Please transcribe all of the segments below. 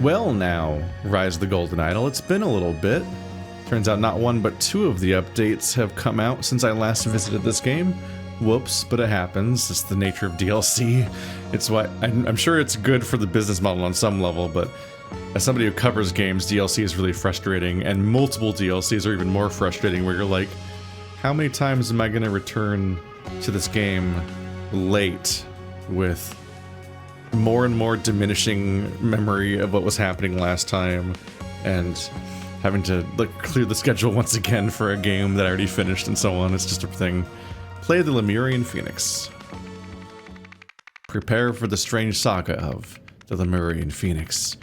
Well now, Rise of the Golden Idol, it's been a little bit. Turns out not one but two of the updates have come out since I last visited this game. Whoops, but it happens. It's the nature of DLC. It's why I'm sure it's good for the business model on some level, but as somebody who covers games, DLC is really frustrating, and multiple DLCs are even more frustrating, where you're like, how many times am I going to return to this game late with more and more diminishing memory of what was happening last time, and having to clear the schedule once again for a game that I already finished and so on. It's just a thing. Play the Lemurian Phoenix. Prepare for the strange saga of the Lemurian Phoenix,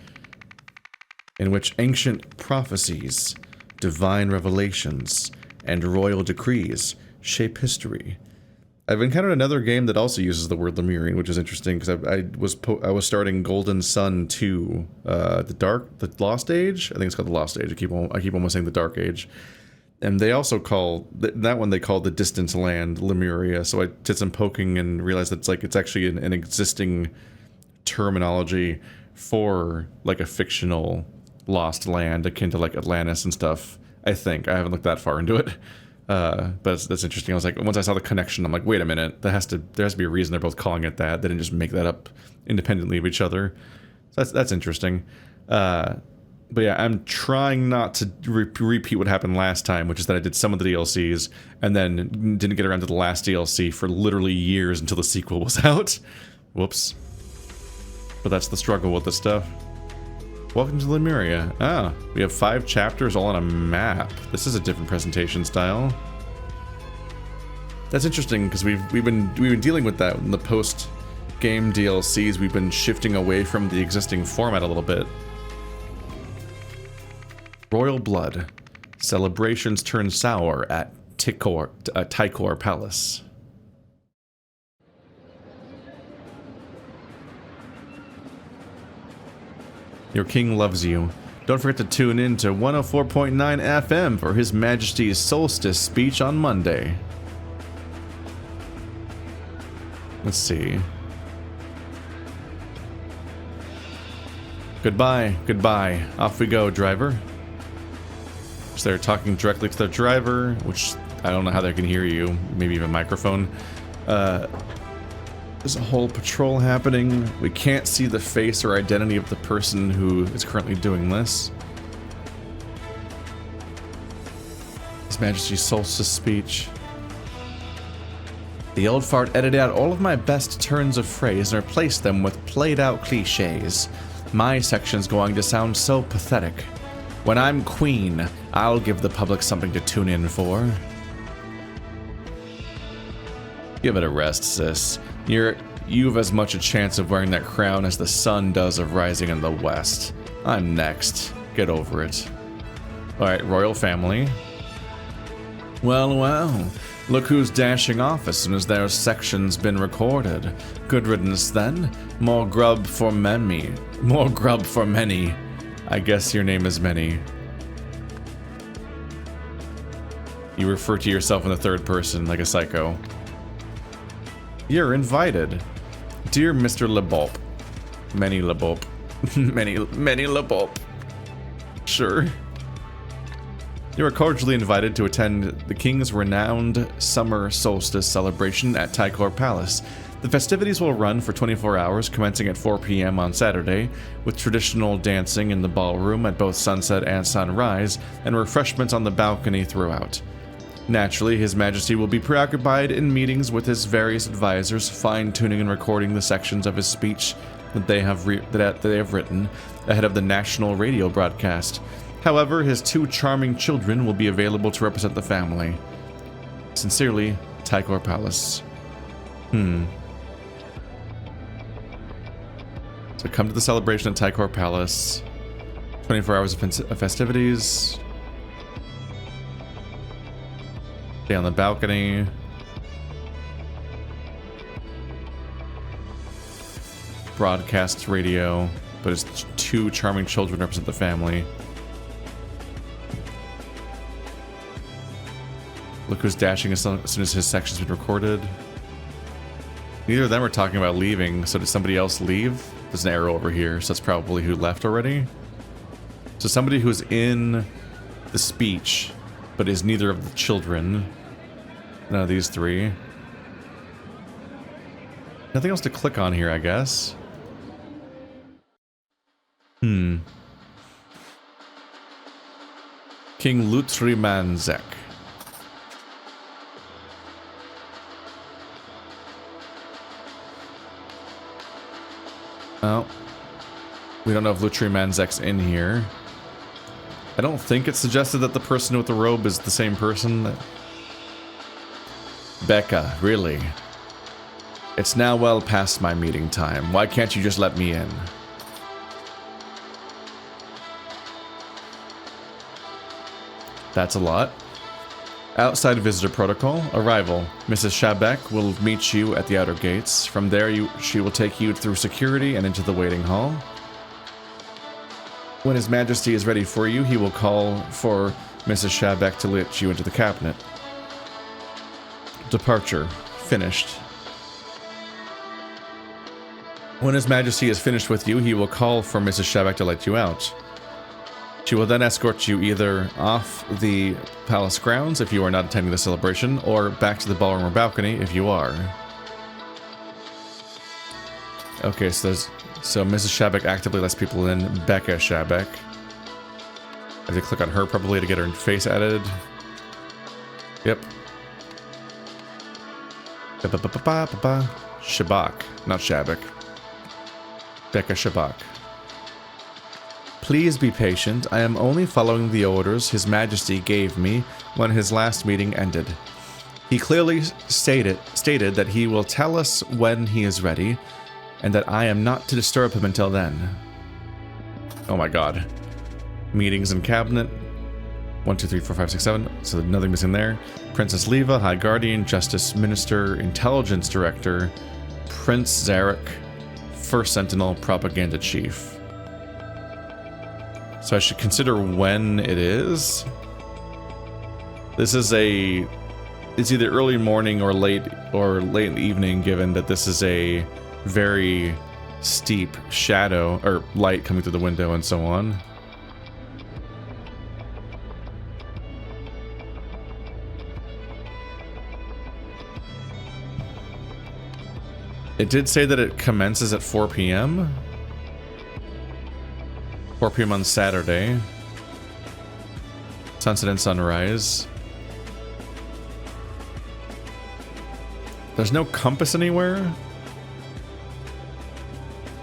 in which ancient prophecies, divine revelations, and royal decrees shape history. I've encountered another game that also uses the word Lemurian, which is interesting because I was starting Golden Sun 2, the Lost Age. I think it's called the Lost Age. I keep almost saying the Dark Age, and they also call that one they call the Distant Land Lemuria. So I did some poking and realized that it's actually an existing terminology for like a fictional lost land akin to like Atlantis and stuff. I think I haven't looked that far into it. But that's interesting. I was like, once I saw the connection, I'm like, wait a minute, there has to be a reason they're both calling it that. They didn't just make that up independently of each other. So that's interesting. But yeah, I'm trying not to repeat what happened last time, which is that I did some of the DLCs and then didn't get around to the last DLC for literally years until the sequel was out. Whoops. But that's the struggle with this stuff. Welcome to Lemuria. Ah, we have 5 chapters all on a map. This is a different presentation style. That's interesting because we've been dealing with that in the post-game DLCs. We've been shifting away from the existing format a little bit. Royal blood. Celebrations turn sour at Tykor Palace. Your king loves you. Don't forget to tune in to 104.9 FM for His Majesty's Solstice speech on Monday. Let's see. Goodbye, goodbye. Off we go, driver. So they're talking directly to their driver, which I don't know how they can hear you. Maybe even a microphone. There's a whole patrol happening. We can't see the face or identity of the person who is currently doing this. His Majesty's Solstice speech. The old fart edited out all of my best turns of phrase and replaced them with played-out cliches. My section's going to sound so pathetic. When I'm queen, I'll give the public something to tune in for. Give it a rest, sis. You've as much a chance of wearing that crown as the sun does of rising in the west. I'm next. Get over it. Alright, royal family. Well, well. Look who's dashing off as soon as their section's been recorded. Good riddance then. More grub for many. More grub for many. I guess your name is Many. You refer to yourself in the third person like a psycho. You're invited. Dear Mr. LeBop. Many LeBop. many LeBop. Sure. You are cordially invited to attend the King's renowned summer solstice celebration at Tykor Palace. The festivities will run for 24 hours, commencing at 4 p.m. on Saturday, with traditional dancing in the ballroom at both sunset and sunrise, and refreshments on the balcony throughout. Naturally, His Majesty will be preoccupied in meetings with his various advisors, fine-tuning and recording the sections of his speech that they have written ahead of the national radio broadcast. However, his 2 charming children will be available to represent the family. Sincerely, Tykor Palace. So come to the celebration at Tykor Palace. 24 hours of festivities. Stay on the balcony. Broadcast radio, but his 2 charming children represent the family. Look who's dashing as soon as his section's been recorded. Neither of them are talking about leaving, so did somebody else leave? There's an arrow over here, so that's probably who left already. So somebody who's in the speech, but is neither of the children. None of these three. Nothing else to click on here, I guess. King Lutrimanzek. Oh. We don't know if Lutrimanzek's in here. I don't think it's suggested that the person with the robe is the same person. Becca, really? It's now well past my meeting time. Why can't you just let me in? That's a lot. Outside visitor protocol. Arrival. Mrs. Shabek will meet you at the outer gates. From there, she will take you through security and into the waiting hall. When His Majesty is ready for you, he will call for Mrs. Shabek to let you into the cabinet. Departure. Finished. When His Majesty is finished with you, he will call for Mrs. Shabek to let you out. She will then escort you either off the palace grounds if you are not attending the celebration, or back to the ballroom or balcony if you are. Okay, so Mrs. Shabek actively lets people in. Becca Shabek. I have to click on her probably to get her face added. Yep. Shabak, not Shabek. Becca Shabak. Please be patient. I am only following the orders His Majesty gave me when his last meeting ended. He clearly stated that he will tell us when he is ready, and that I am not to disturb him until then. Oh my god. Meetings in cabinet. 1, 2, 3, 4, 5, 6, 7. So nothing missing there. Princess Leva, High Guardian, Justice Minister, Intelligence Director, Prince Zarek, First Sentinel, Propaganda Chief. So I should consider when it is. This is it's either early morning or late in the evening, given that this is a very steep shadow or light coming through the window and so on. It did say that it commences at 4 p.m. 4 p.m. on Saturday. Sunset and sunrise. There's no compass anywhere?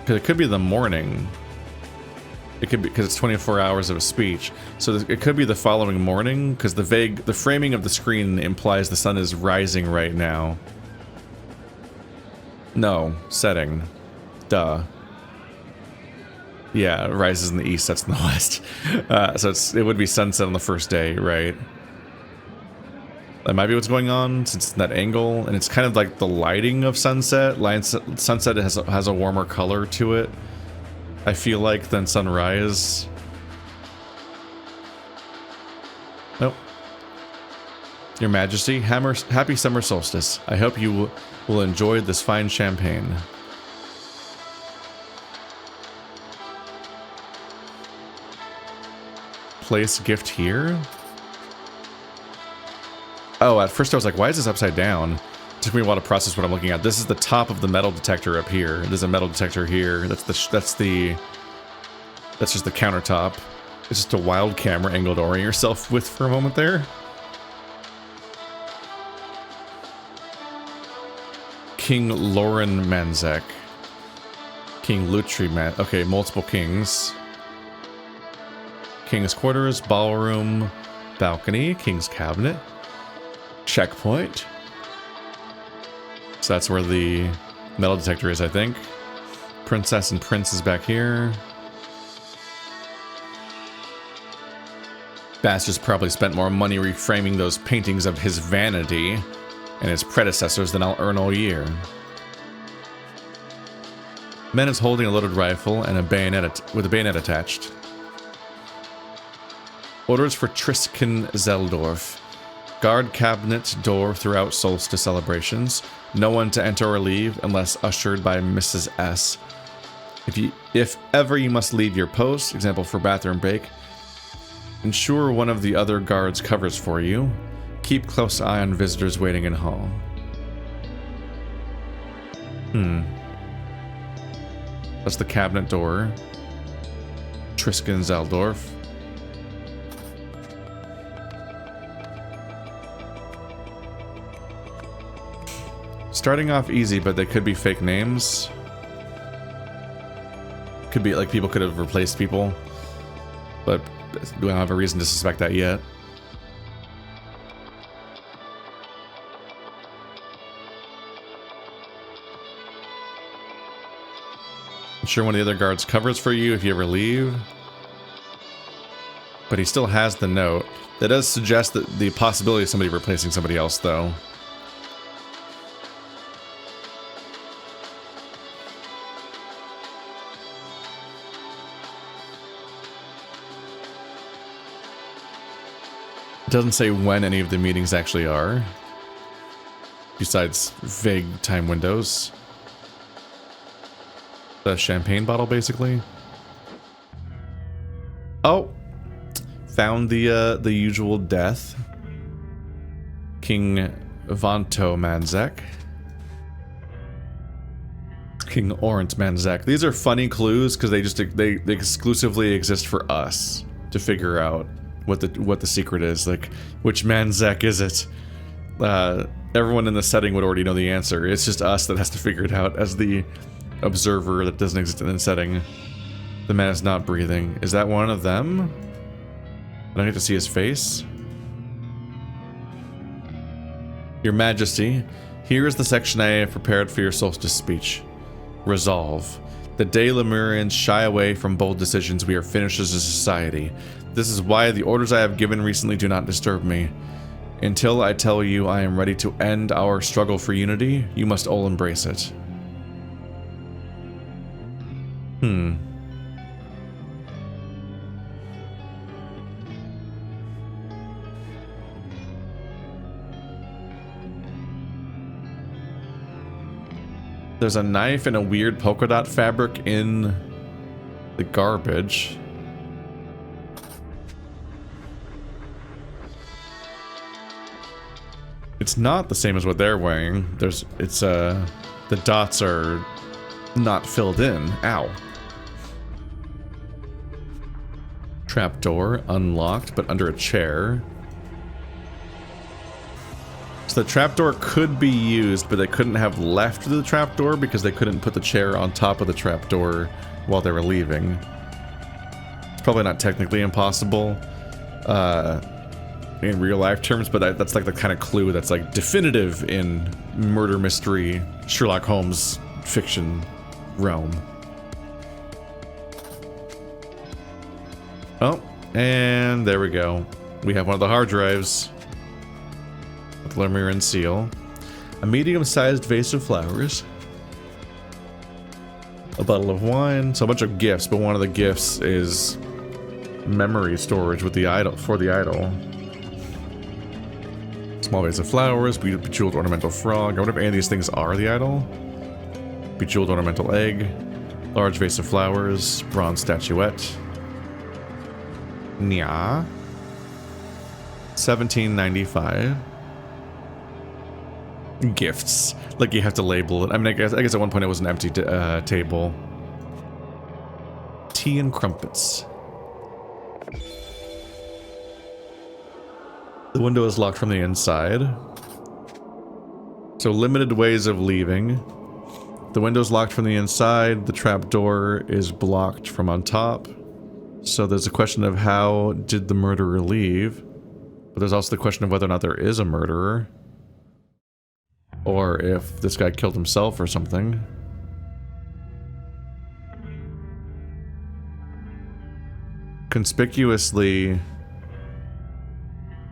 Because it could be the morning. It could be because it's 24 hours of a speech. So it could be the following morning, because the framing of the screen implies the sun is rising right now. No, setting. Duh. Yeah, it rises in the east, sets in the west. So it would be sunset on the first day, right? That might be what's going on, since it's in that angle, and it's kind of like the lighting of sunset. Sunset has a warmer color to it, I feel like, than sunrise. Nope. Your Majesty, happy summer solstice. I hope you will enjoy this fine champagne. Place gift here? Oh, at first I was like, why is this upside down? It took me a while to process what I'm looking at. This is the top of the metal detector up here. There's a metal detector here. That's just the countertop. It's just a wild camera angle to orient yourself with for a moment there. King Lauren Manzek. King Lutri Man. Okay, multiple kings. King's quarters, ballroom, balcony, king's cabinet, checkpoint. So that's where the metal detector is, I think. Princess and prince is back here. Bastard's probably spent more money reframing those paintings of his vanity and his predecessors than I'll earn all year. Man is holding a loaded rifle and a bayonet with a bayonet attached. Orders for Tristan Zeldorf. Guard cabinet door throughout solstice celebrations. No one to enter or leave unless ushered by Mrs. S. If ever you must leave your post, example for bathroom break, ensure one of the other guards covers for you. Keep close eye on visitors waiting in hall. That's the cabinet door. Tristan Zeldorf. Starting off easy, but they could be fake names. Could be like people could have replaced people, but we don't have a reason to suspect that yet. I'm sure one of the other guards covers for you if you ever leave. But he still has the note. That does suggest that the possibility of somebody replacing somebody else, though. It doesn't say when any of the meetings actually are, besides vague time windows. The champagne bottle, basically. Oh, found the usual death. King Vanto Manzek. King Orant Manzek. These are funny clues because they exclusively exist for us to figure out what the secret is. Like, which Manzek is it? Everyone in the setting would already know the answer. It's just us that has to figure it out as the observer that doesn't exist in the setting. The man is not breathing. Is that one of them? I don't get to see his face. Your Majesty, here is the section I have prepared for your solstice speech. Resolve. The day Lemurians shy away from bold decisions, we are finished as a society. This is why the orders I have given recently do not disturb me. Until I tell you I am ready to end our struggle for unity, you must all embrace it. There's a knife and a weird polka dot fabric in the garbage. It's not the same as what they're wearing. The dots are not filled in. Ow. Trapdoor, unlocked, but under a chair. So the trapdoor could be used, but they couldn't have left the trapdoor because they couldn't put the chair on top of the trapdoor while they were leaving. It's probably not technically impossible in real life terms, but that's like the kind of clue that's like definitive in murder mystery Sherlock Holmes fiction realm. Oh, and there we go. We have one of the hard drives with the Lemurian seal. A medium-sized vase of flowers. A bottle of wine. So a bunch of gifts, but one of the gifts is memory storage with the idol, for the idol. Small vase of flowers, bejeweled ornamental frog. I wonder if any of these things are the idol. Bejeweled ornamental egg. Large vase of flowers. Bronze statuette. Nya. 1795. Gifts. Like you have to label it. I mean, I guess at one point it was an empty table. Tea and crumpets. The window is locked from the inside. So limited ways of leaving. The window's locked from the inside. The trapdoor is blocked from on top. So there's a question of how did the murderer leave? But there's also the question of whether or not there is a murderer. Or if this guy killed himself or something. Conspicuously,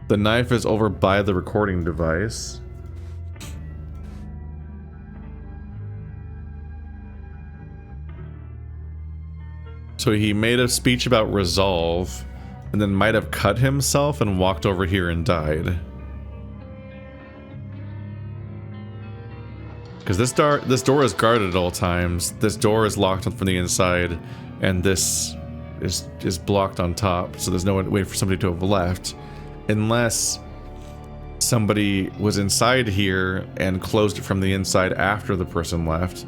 the knife is over by the recording device. So he made a speech about resolve, and then might have cut himself and walked over here and died. Because this door is guarded at all times. This door is locked from the inside, and this is blocked on top. So there's no way for somebody to have left, unless somebody was inside here and closed it from the inside after the person left,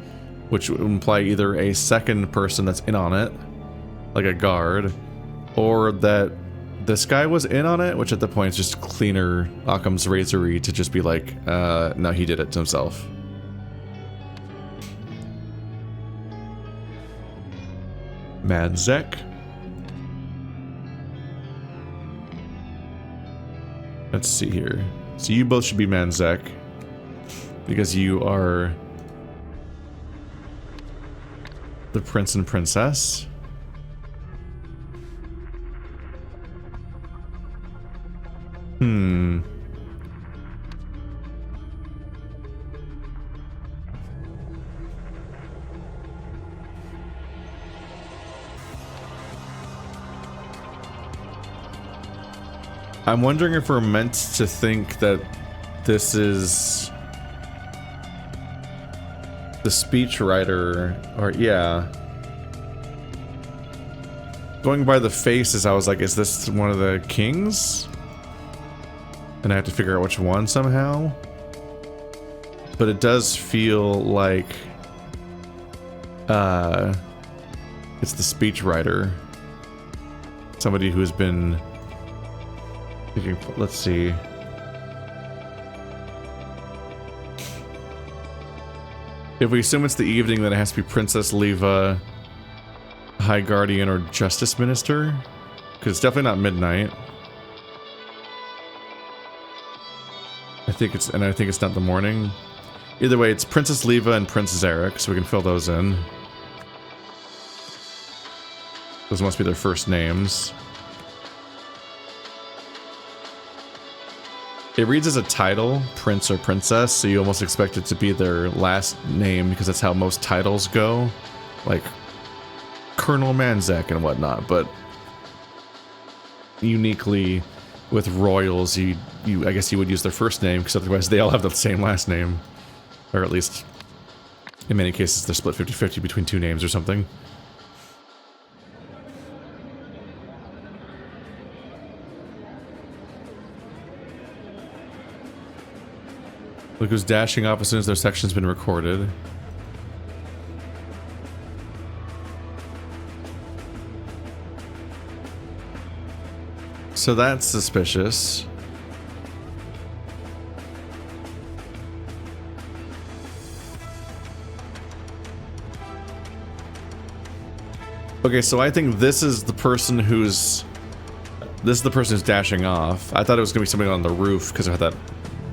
which would imply either a second person that's in on it, like a guard, or that this guy was in on it, which at the point is just cleaner Occam's razory to just be like, no, he did it to himself. Madzek. Let's see here. So you both should be Manzek, because you are the prince and princess. I'm wondering if we're meant to think that this is the speechwriter, or yeah. Going by the faces, I was like, is this one of the kings? And I have to figure out which one somehow. But it does feel like it's the speechwriter. Somebody who's been... Let's see. If we assume it's the evening, then it has to be Princess Leva, High Guardian, or Justice Minister. Because it's definitely not midnight. I think it's not the morning. Either way, it's Princess Leva and Prince Zarek, so we can fill those in. Those must be their first names. It reads as a title, Prince or Princess, so you almost expect it to be their last name, because that's how most titles go. Like Colonel Manzek and whatnot, but uniquely with royals, I guess you would use their first name, because otherwise they all have the same last name. Or at least, in many cases, they're split 50-50 between two names or something. Look who's dashing off as soon as their section's been recorded. So that's suspicious. Okay, so I think this is the person who's... This is the person who's dashing off. I thought it was going to be somebody on the roof because of how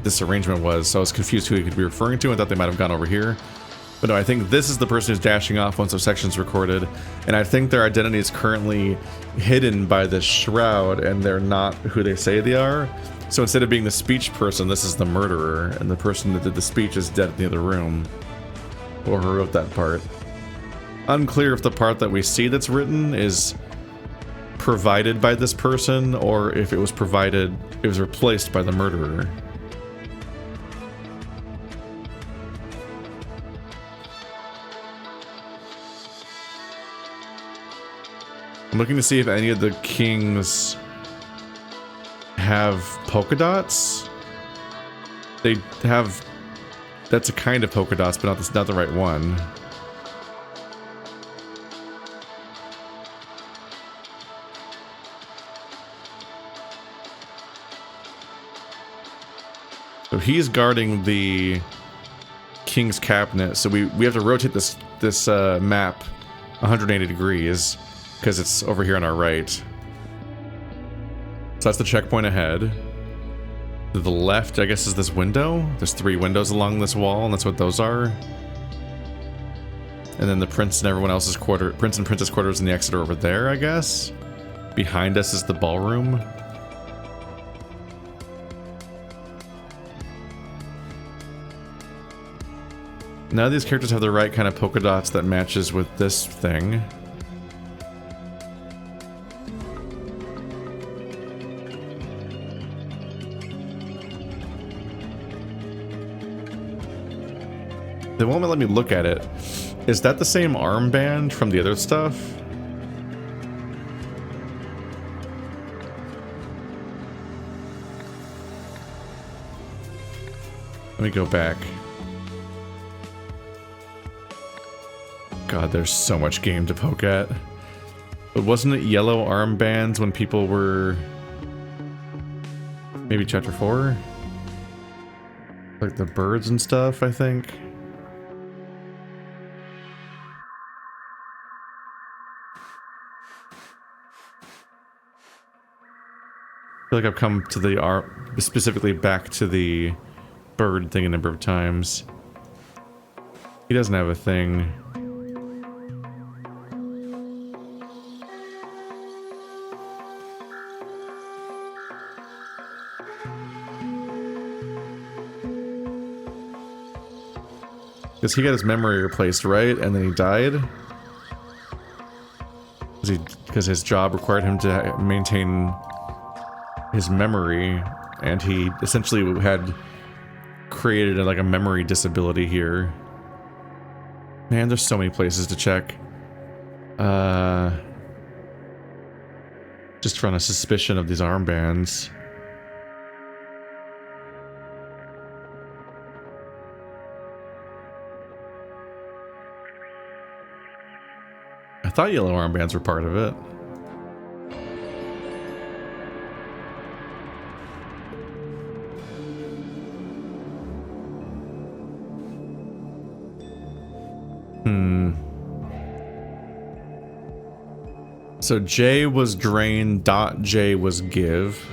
this arrangement was, so I was confused who he could be referring to. I thought they might have gone over here. But no, I think this is the person who's dashing off once their section's recorded. And I think their identity is currently hidden by this shroud, and they're not who they say they are. So instead of being the speech person, this is the murderer, and the person that did the speech is dead in the other room. Or who wrote that part. Unclear if the part that we see that's written is provided by this person, or if it was replaced by the murderer. I'm looking to see if any of the kings have polka dots. They have... That's a kind of polka dots, but not the right one. So he's guarding the king's cabinet, so we have to rotate this map 180 degrees. Because it's over here on our right. So that's the checkpoint ahead. To the left, I guess, is this window. There's 3 windows along this wall, and that's what those are. And then the prince and everyone else's prince and princess quarters and the exit are over there, I guess. Behind us is the ballroom. Now these characters have the right kind of polka dots that matches with this thing. They won't let me look at it. Is that the same armband from the other stuff? Let me go back. God, there's so much game to poke at. But wasn't it yellow armbands when people were... Maybe chapter 4? Like the birds and stuff, I think. I feel like I've come to the specifically back to the bird thing a number of times. He doesn't have a thing. Because he got his memory replaced, right? And then he died? Because his job required him to maintain his memory, and he essentially had created like a memory disability here. Man, there's so many places to check. Just on a suspicion of these armbands. I thought yellow armbands were part of it. So J was drain, dot J was give.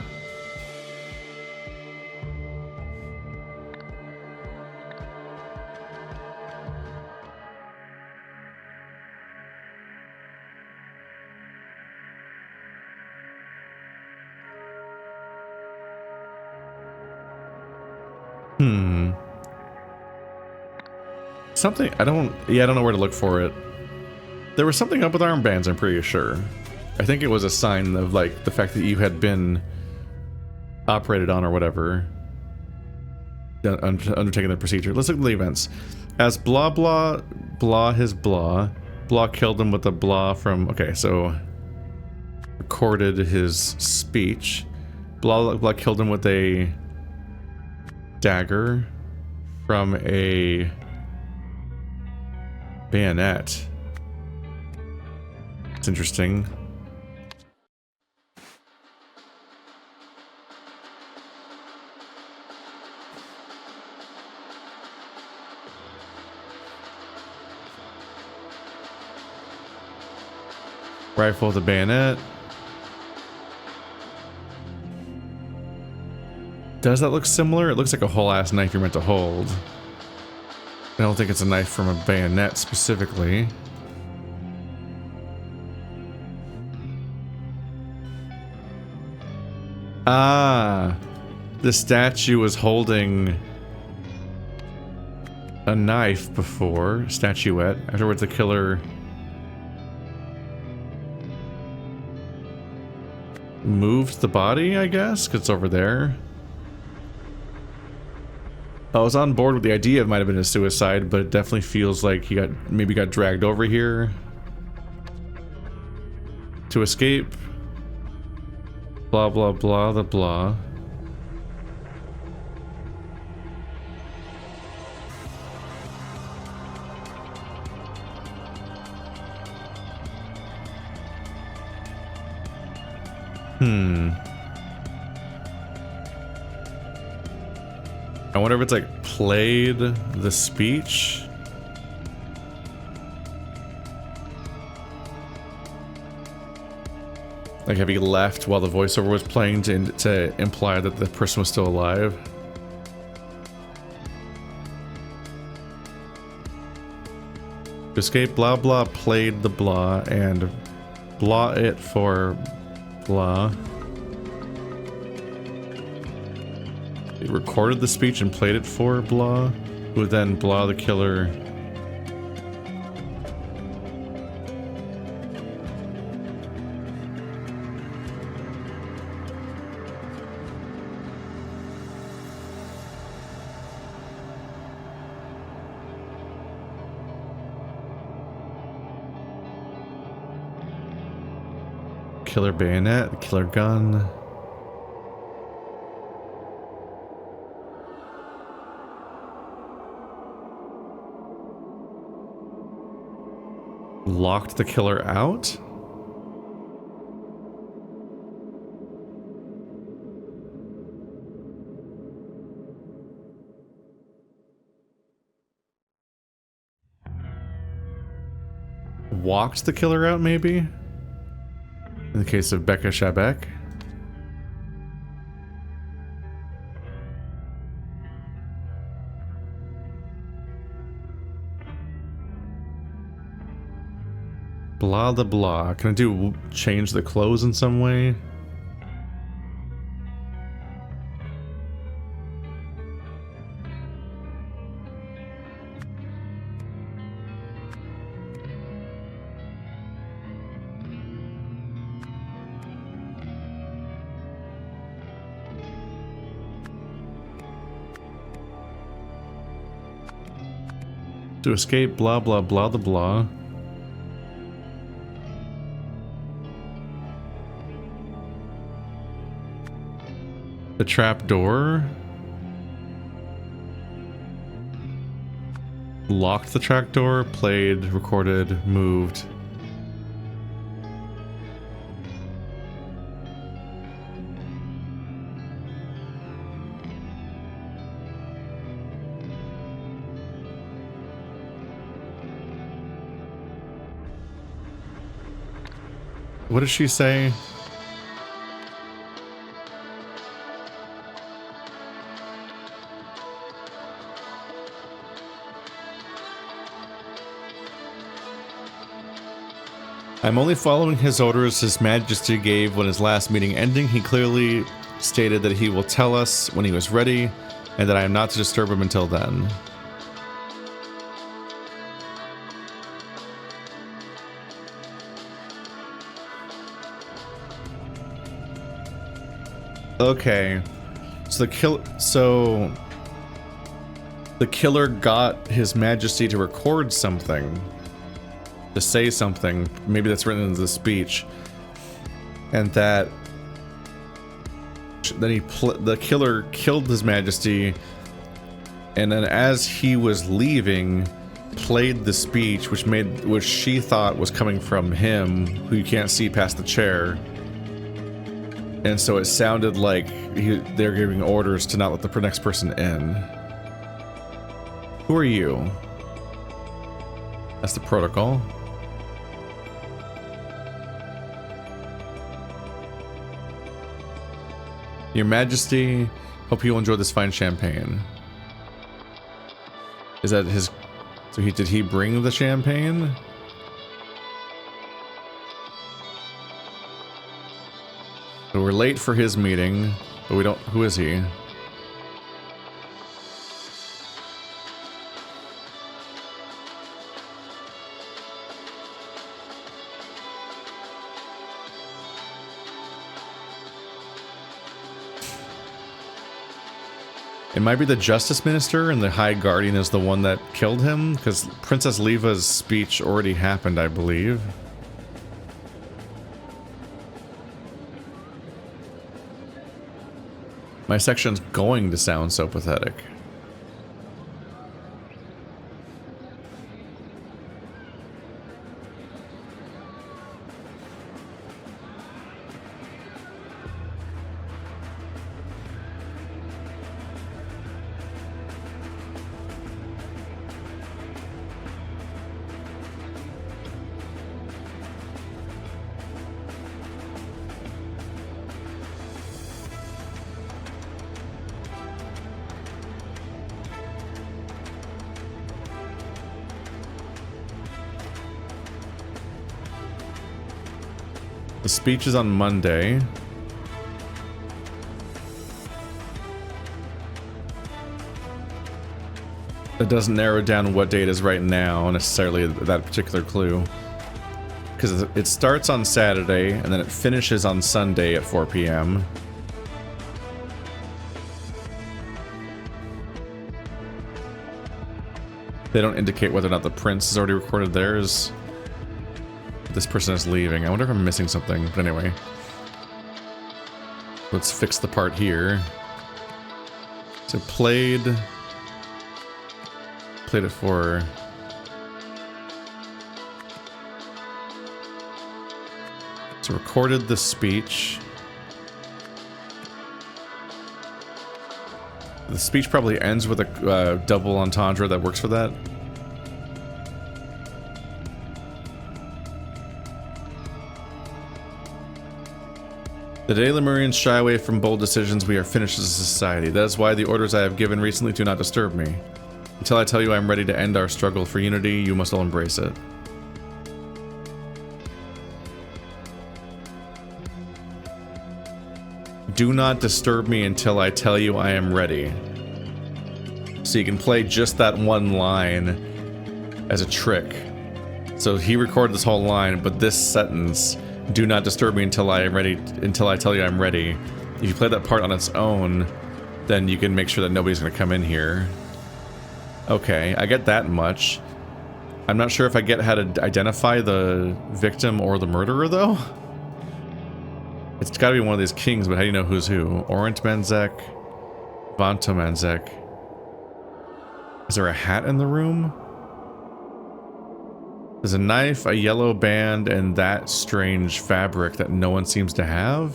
Something, I don't know where to look for it. There was something up with armbands, I'm pretty sure. I think it was a sign of, like, the fact that you had been operated on or whatever. Undertaking the procedure. Let's look at the events. As blah blah blah his blah. Blah killed him with a blah from... Okay, so... Recorded his speech. Blah blah killed him with a... dagger. From a... bayonet. It's interesting. Rifle with a bayonet. Does that look similar? It looks like a whole-ass knife you're meant to hold. I don't think it's a knife from a bayonet specifically. Ah, the statue was holding a knife before. Statuette. Afterwards, the killer moved the body, I guess, because it's over there. I was on board with the idea it might have been a suicide, but it definitely feels like he maybe got dragged over here to escape. Blah blah blah the blah. I wonder if it's like played the speech. Like, have he left while the voiceover was playing to imply that the person was still alive? To escape, blah blah played the blah and blah it for blah. He recorded the speech and played it for blah, who then blah the killer. killer bayonet, killer gun. Locked the killer out? Walked the killer out, maybe? In the case of Becca Shabek. Blah the blah. Can I do change the clothes in some way? To escape, blah blah blah the blah. The trap door. Locked the trap door, played, recorded, moved. What does she say? I'm only following his orders His Majesty gave when his last meeting ending. He clearly stated that he will tell us when he was ready, and that I am not to disturb him until then. Okay, so the killer got His Majesty to record something, to say something. Maybe that's written in the speech, and that then the killer killed His Majesty, and then as he was leaving, played the speech, which she thought was coming from him, who you can't see past the chair. And so it sounded like they're giving orders to not let the next person in. Who are you? That's the protocol. Your Majesty, hope you will enjoy this fine champagne. Is that his... So did he bring the champagne? So we're late for his meeting, but we don't... Who is he? It might be the Justice Minister, and the High Guardian is the one that killed him, because Princess Leva's speech already happened, I believe. My section's going to sound so pathetic. The speech is on Monday. It doesn't narrow down what date is right now, necessarily that particular clue. Because it starts on Saturday, and then it finishes on Sunday at 4 p.m. They don't indicate whether or not the prince has already recorded theirs. this person is leaving. I wonder if I'm missing something. But anyway. Let's fix the part here. So played it for... So recorded the speech. The speech probably ends with a double entendre that works for that. The day Lemurians shy away from bold decisions, we are finished as a society. That is why the orders I have given recently do not disturb me. Until I tell you I am ready to end our struggle for unity, you must all embrace it. Do not disturb me until I tell you I am ready. So you can play just that one line as a trick. So he recorded this whole line, but this sentence, do not disturb me until I am ready, until I tell you I'm ready. If you play that part on its own, then you can make sure that nobody's going to come in here. Okay, I get that much. I'm not sure if I get how to identify the victim or the murderer, though. It's got to be one of these kings, but how do you know who's who? Orant Manzek, Vanto Manzek. Is there a hat in the room? There's a knife, a yellow band, and that strange fabric that no one seems to have.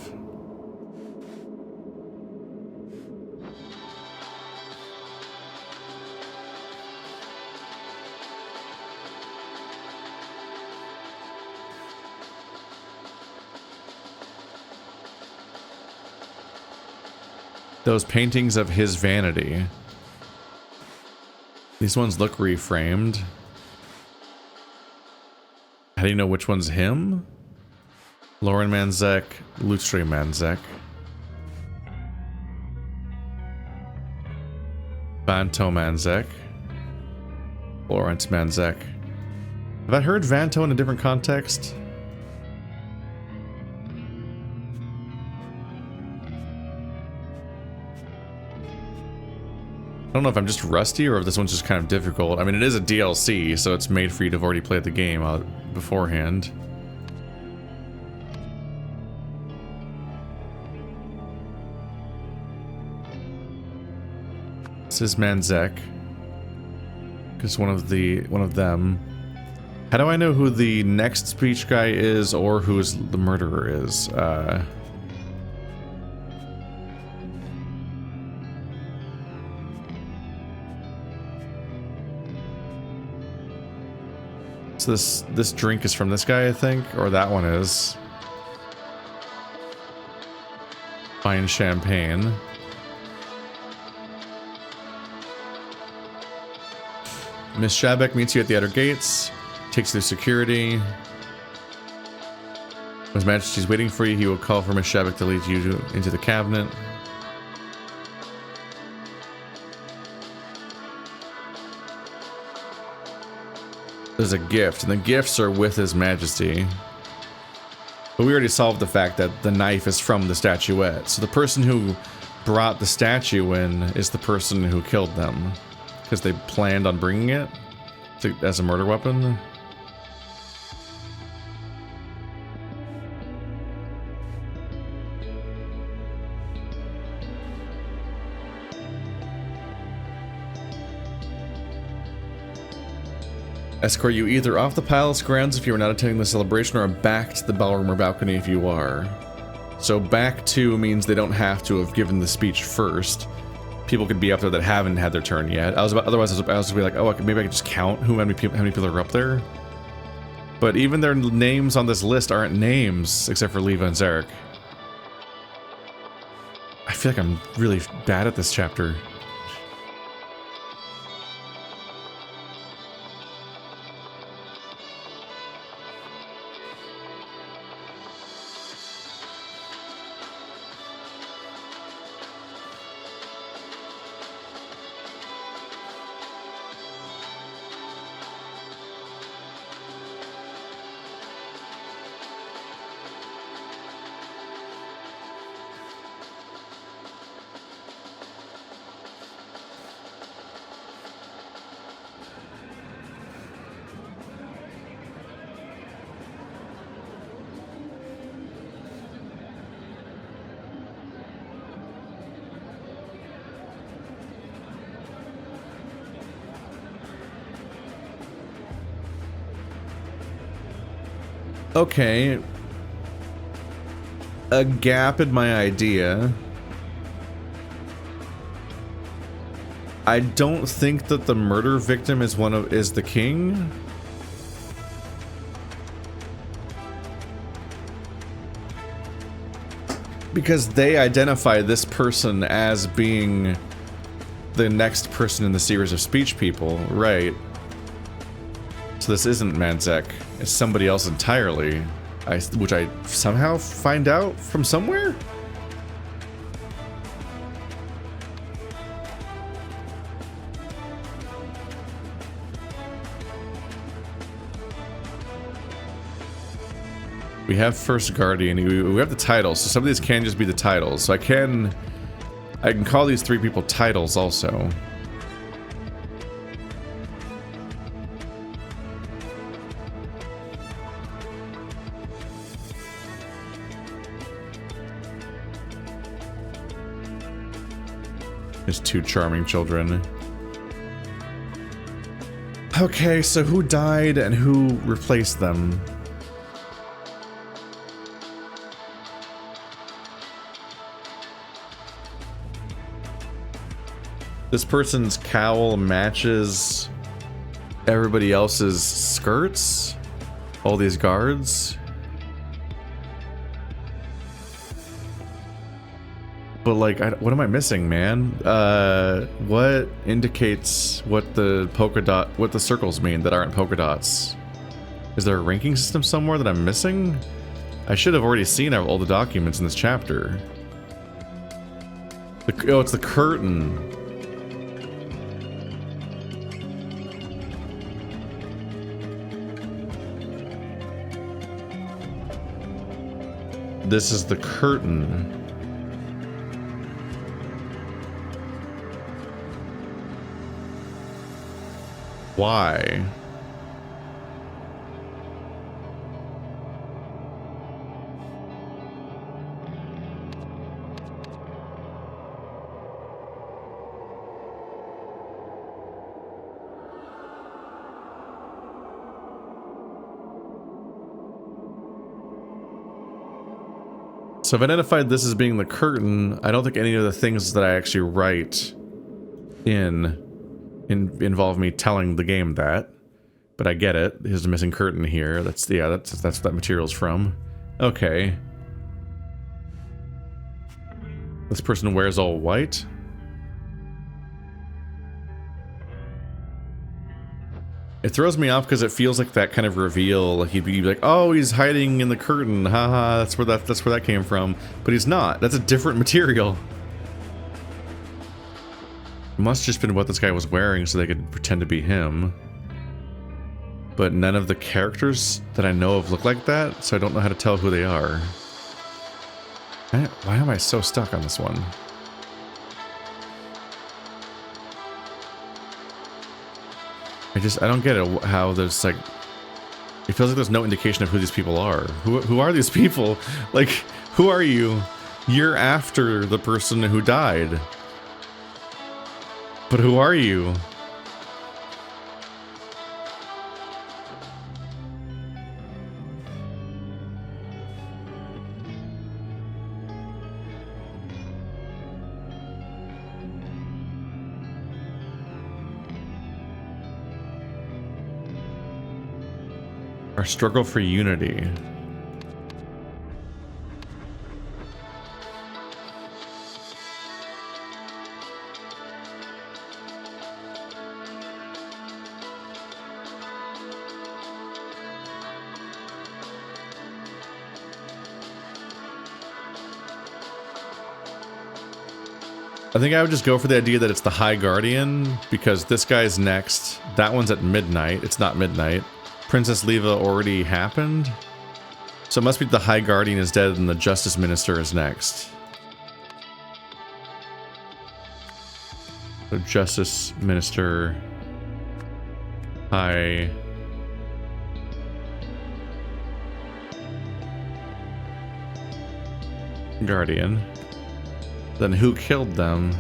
Those paintings of his vanity. These ones look reframed. How do you know which one's him? Lauren Manzek, Lutri Manzek. Vanto Manzek. Lawrence Manzek. Have I heard Vanto in a different context? I don't know if I'm just rusty or if this one's just kind of difficult. I mean, it is a DLC, so it's made for you to have already played the game beforehand. This is Manzek. Because one of them. How do I know who the next speech guy is or who the murderer is? So this drink is from this guy, I think, or that one is. Fine champagne. Miss Shabek meets you at the outer gates, takes you through security. When His Majesty's waiting for you, he will call for Miss Shabek to lead you into the cabinet. There's a gift, and the gifts are with His Majesty. But we already solved the fact that the knife is from the statuette. So the person who brought the statue in is the person who killed them. Because they planned on bringing it as a murder weapon. Escort you either off the palace grounds if you are not attending the celebration, or back to the ballroom or balcony if you are. So back to means they don't have to have given the speech first. People could be up there that haven't had their turn yet. Otherwise I was be like, oh, maybe I could just count how many people are up there. But even their names on this list aren't names, except for Leva and Zarek. I feel like I'm really bad at this chapter. Okay. A gap in my idea. I don't think that the murder victim is the king. Because they identify this person as being the next person in the series of speech people, right? So this isn't Manzek. It's somebody else entirely. Which I somehow find out from somewhere? We have First Guardian. We have the titles, so some of these can just be the titles. So I can call these three people titles also. His two charming children. Okay, so who died and who replaced them? This person's cowl matches everybody else's skirts? All these guards? But like, what am I missing, man? What indicates what the circles mean that aren't polka dots? Is there a ranking system somewhere that I'm missing? I should have already seen all the documents in this chapter. Oh, it's the curtain. This is the curtain. Why? So I've identified this as being the curtain. I don't think any of the things that I actually write involve me telling the game that, but I get it. There's a missing curtain here. That's what that material's from. Okay. This person wears all white. It throws me off because it feels like that kind of reveal. Like he'd be like, "Oh, he's hiding in the curtain. Haha, that's where that came from." But he's not. That's a different material. It must have just been what this guy was wearing so they could pretend to be him. But none of the characters that I know of look like that, so I don't know how to tell who they are. Why am I so stuck on this one? I don't get it, how there's like... It feels like there's no indication of who these people are. Who are these people? Like, who are you? You're after the person who died. But who are you? Our struggle for unity. I think I would just go for the idea that it's the High Guardian, because this guy's next. That one's at midnight. It's not midnight. Princess Leva already happened. So it must be the High Guardian is dead and the Justice Minister is next. So Justice Minister... High... Guardian. Then who killed them?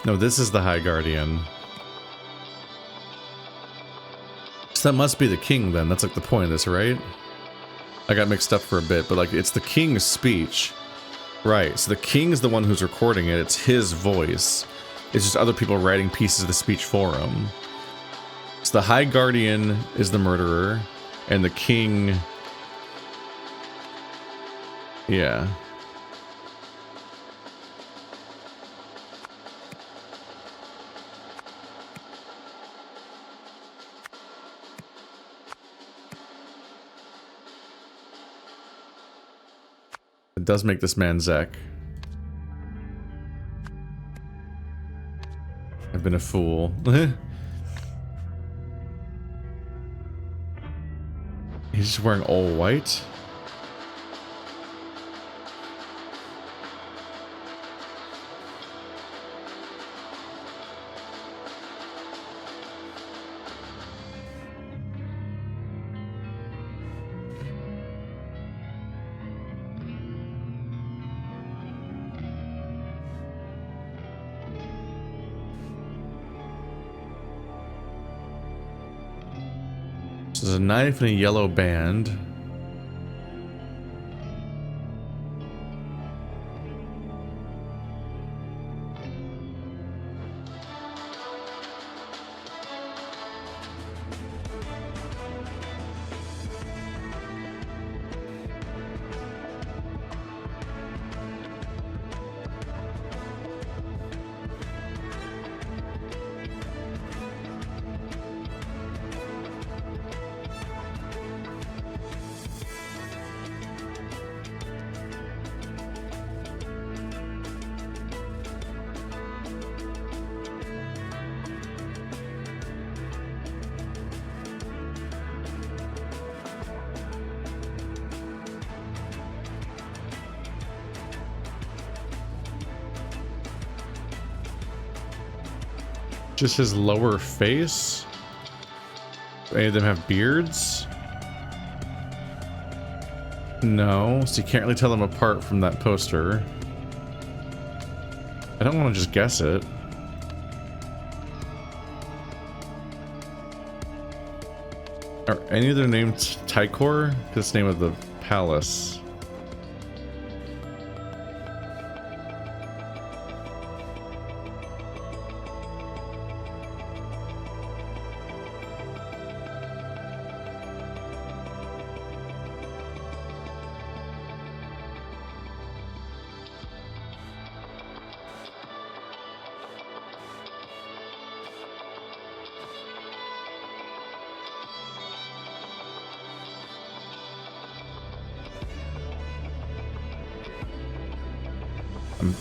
No, this is the High Guardian. So that must be the king then. That's like the point of this, right? I got mixed up for a bit, but like it's the king's speech. Right, so the king's the one who's recording it. It's his voice. It's just other people writing pieces of the speech for him. So the High Guardian is the murderer, and the king... Yeah. It does make this man Zek. I've been a fool. He's just wearing all white? So there's a knife and a yellow band. Just his lower face? Any of them have beards? No, so you can't really tell them apart from that poster. I don't want to just guess it. Are any of their names Tykor? Because it's the name of the palace.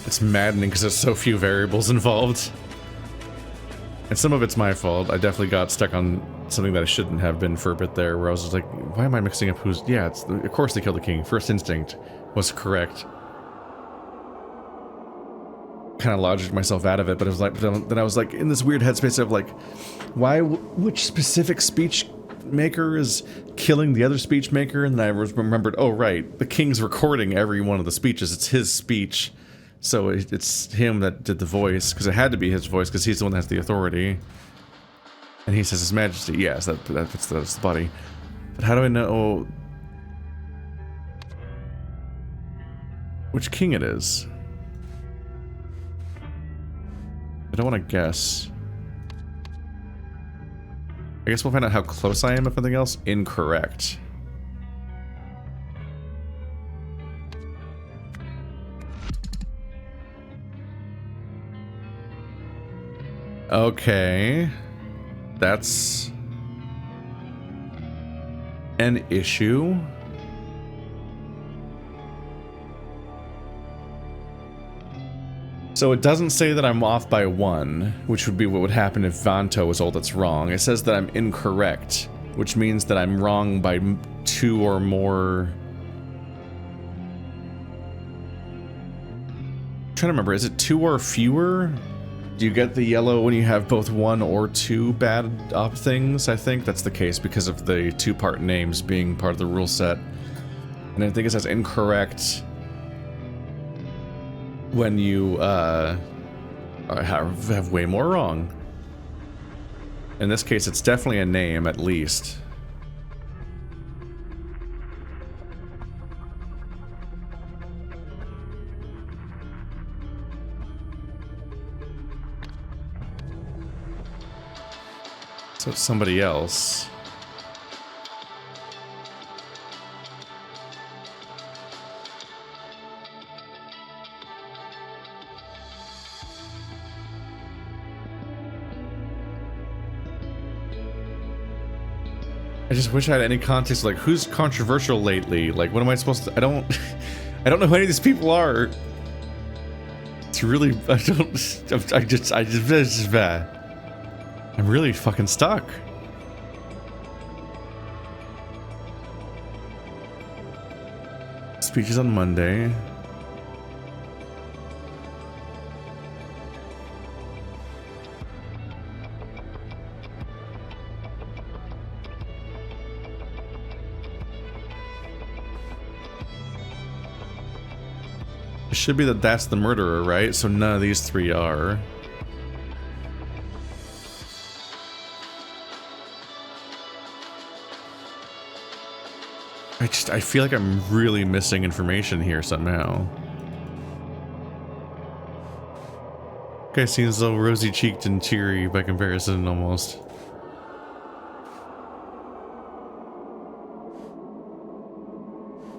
It's maddening because there's so few variables involved. And some of it's my fault. I definitely got stuck on something that I shouldn't have been for a bit there, where I was just like, why am I mixing up who's... Yeah, it's of course they killed the king. First instinct was correct. Kind of logicked myself out of it, but it was like, then I was like in this weird headspace of like, why, which specific speech maker is killing the other speech maker? And then I remembered, oh right, the king's recording every one of the speeches. It's his speech. So it's him that did the voice, because it had to be his voice, because he's the one that has the authority. And he says, His Majesty, yes, that's the body. But how do I know which king it is? I don't want to guess. I guess we'll find out how close I am, if nothing else. Incorrect. Okay, that's an issue. So it doesn't say that I'm off by 1, which would be what would happen if Vanto was all that's wrong. It says that I'm incorrect, which means that I'm wrong by 2 or more. I'm trying to remember, is it 2 or fewer? Do you get the yellow when you have both 1 or 2 bad op things? I think that's the case because of the 2-part names being part of the rule set. And I think it says incorrect when you I have way more wrong. In this case, it's definitely a name, at least. So it's somebody else. I just wish I had any context, like, who's controversial lately? Like, what am I supposed to... I don't know who any of these people are. It's really... I'm really fucking stuck. Speeches on Monday. It should be that that's the murderer, right? So none of these three are. I feel like I'm really missing information here somehow. Guy seems so rosy-cheeked and cheery by comparison, almost.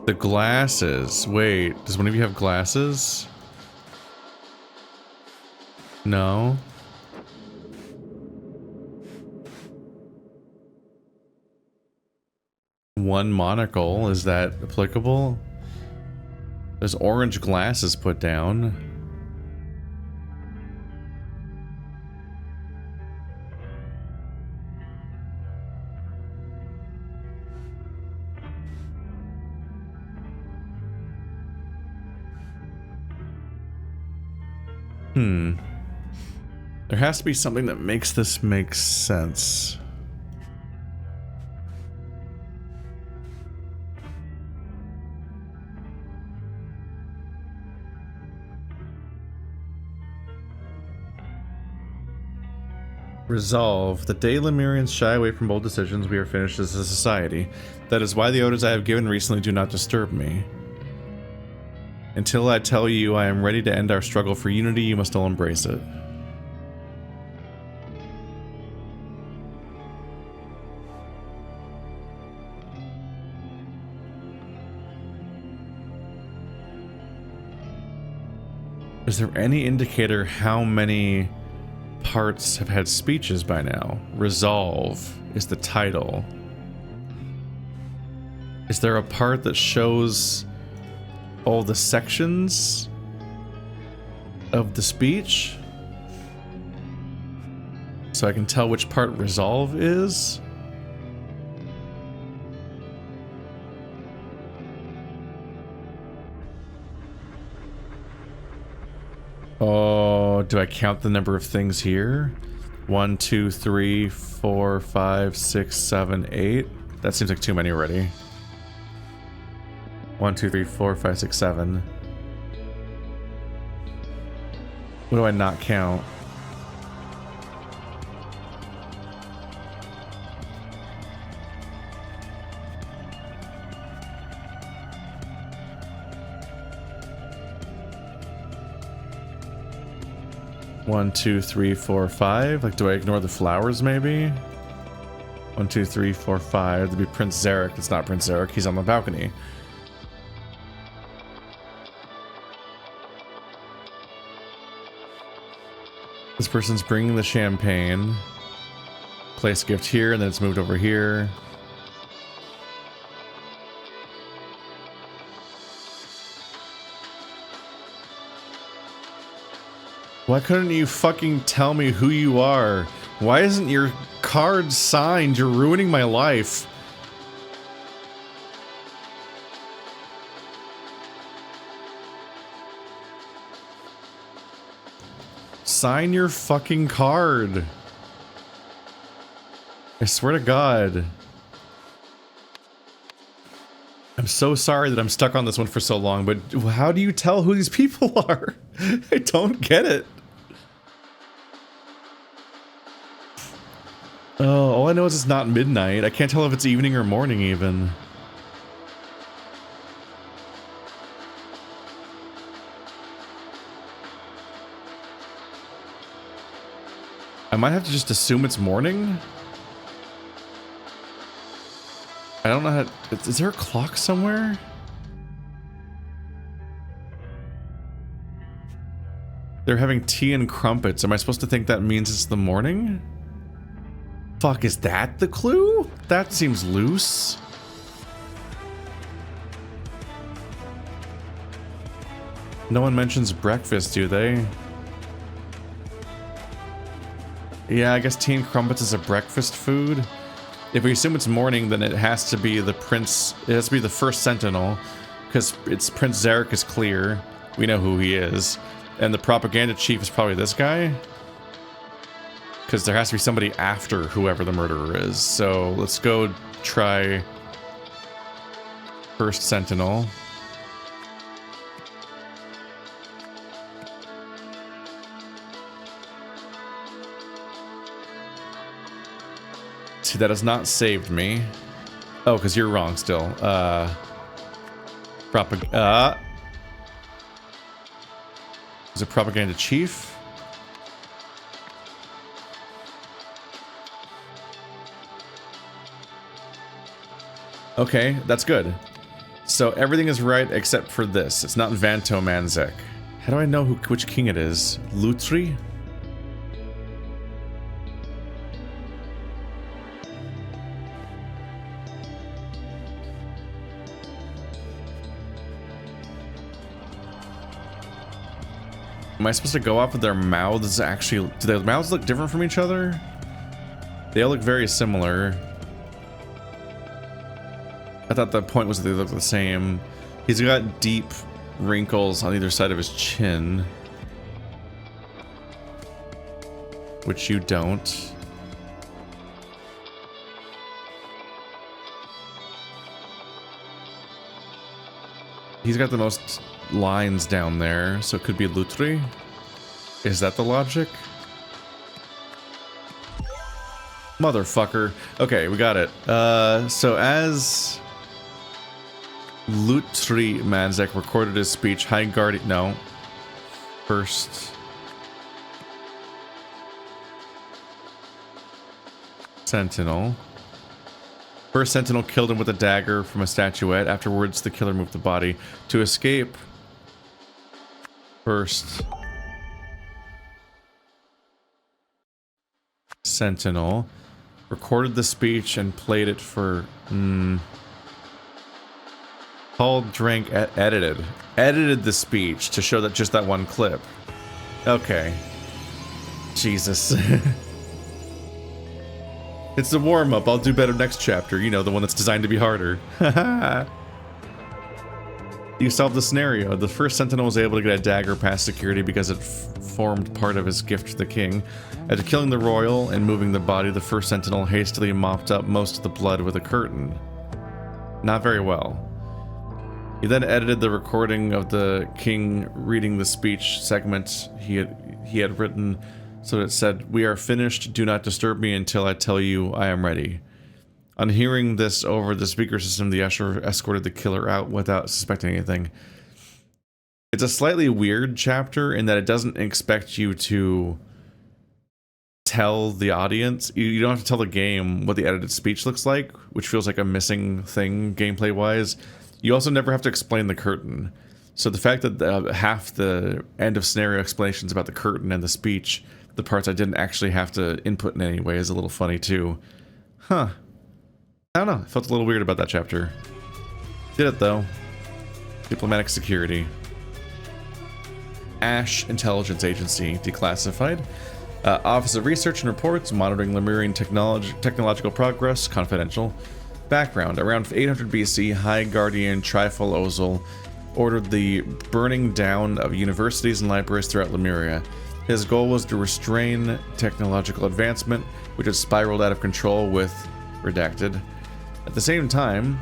The glasses. Wait, does one of you have glasses? No. One monocle, is that applicable? There's orange glasses put down. There has to be something that makes this make sense. Resolve. The day Lemurians shy away from bold decisions, we are finished as a society. That is why the orders I have given recently do not disturb me. Until I tell you I am ready to end our struggle for unity, you must all embrace it. Is there any indicator how many parts have had speeches by now? Resolve is the title. Is there a part that shows all the sections of the speech? So I can tell which part resolve is? Oh, do I count the number of things here? 1, 2, 3, 4, 5, 6, 7, 8. That seems like too many already. 1, 2, 3, 4, 5, 6, 7. What do I not count? One, 2, 3, 4, 5. Like, do I ignore the flowers, maybe? 1, 2, 3, 4, 5. That'd be Prince Zarek. It's not Prince Zarek. He's on the balcony. This person's bringing the champagne. Place gift here, and then it's moved over here. Why couldn't you fucking tell me who you are? Why isn't your card signed? You're ruining my life. Sign your fucking card. I swear to God. I'm so sorry that I'm stuck on this one for so long, but how do you tell who these people are? I don't get it. Oh, all I know is it's not midnight. I can't tell if it's evening or morning even. I might have to just assume it's morning. I don't know how... Is there a clock somewhere? They're having tea and crumpets. Am I supposed to think that means it's the morning? Fuck, is that the clue? That seems loose. No one mentions breakfast, do they? Yeah, I guess tea and crumpets is a breakfast food. If we assume it's morning, then it has to be the prince. It has to be the first sentinel, because it's Prince Zarek is clear. We know who he is. And the propaganda chief is probably this guy. Because there has to be somebody after whoever the murderer is. So let's go try first sentinel. See, that has not saved me. Oh, because you're wrong still. Is it propaganda chief? Okay, that's good. So everything is right except for this. It's not Vanto Manzek. How do I know which king it is? Lutri? Am I supposed to go off with their mouths actually? Do their mouths look different from each other? They all look very similar. I thought the point was that they look the same. He's got deep wrinkles on either side of his chin. Which you don't. He's got the most lines down there, so it could be Lutri. Is that the logic? Motherfucker. Okay, we got it. So as Lutri Manzek recorded his speech, High Guardian... No. First... Sentinel. First Sentinel killed him with a dagger from a statuette. Afterwards, the killer moved the body. To escape... First... Sentinel... recorded the speech and played it for... Called, drank, edited. Edited the speech to show that just that one clip. Okay. Jesus. It's the warm-up. I'll do better next chapter. You know, the one that's designed to be harder. You solved the scenario. The first Sentinel was able to get a dagger past security because it formed part of his gift to the king. After killing the royal and moving the body, the first Sentinel hastily mopped up most of the blood with a curtain. Not very well. He then edited the recording of the king reading the speech segment he had written so that it said, "We are finished. Do not disturb me until I tell you I am ready." On hearing this over the speaker system, the usher escorted the killer out without suspecting anything. It's a slightly weird chapter in that it doesn't expect you to tell the audience. You don't have to tell the game what the edited speech looks like, which feels like a missing thing gameplay-wise. You also never have to explain the curtain. So the fact that half the end of scenario explanations about the curtain and the speech, the parts I didn't actually have to input in any way, is a little funny too. Huh. I don't know. I felt a little weird about that chapter. Did it though. Diplomatic security. Ash Intelligence Agency, declassified. Office of Research and Reports, monitoring Lemurian technological progress, confidential. Background. Around 800 BC, High Guardian Trifle Ozil ordered the burning down of universities and libraries throughout Lemuria. His goal was to restrain technological advancement, which had spiraled out of control with redacted. At the same time,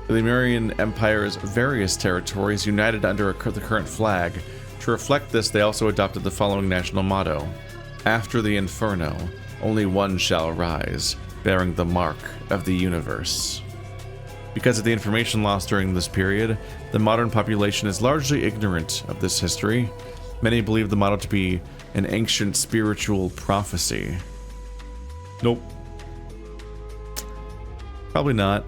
the Lemurian Empire's various territories united under the current flag. To reflect this, they also adopted the following national motto: "After the Inferno, only one shall rise, bearing the mark of the universe. Because of the information lost during this period, the modern population is largely ignorant of this history. Many believe the motto to be an ancient spiritual prophecy. Nope. Probably not.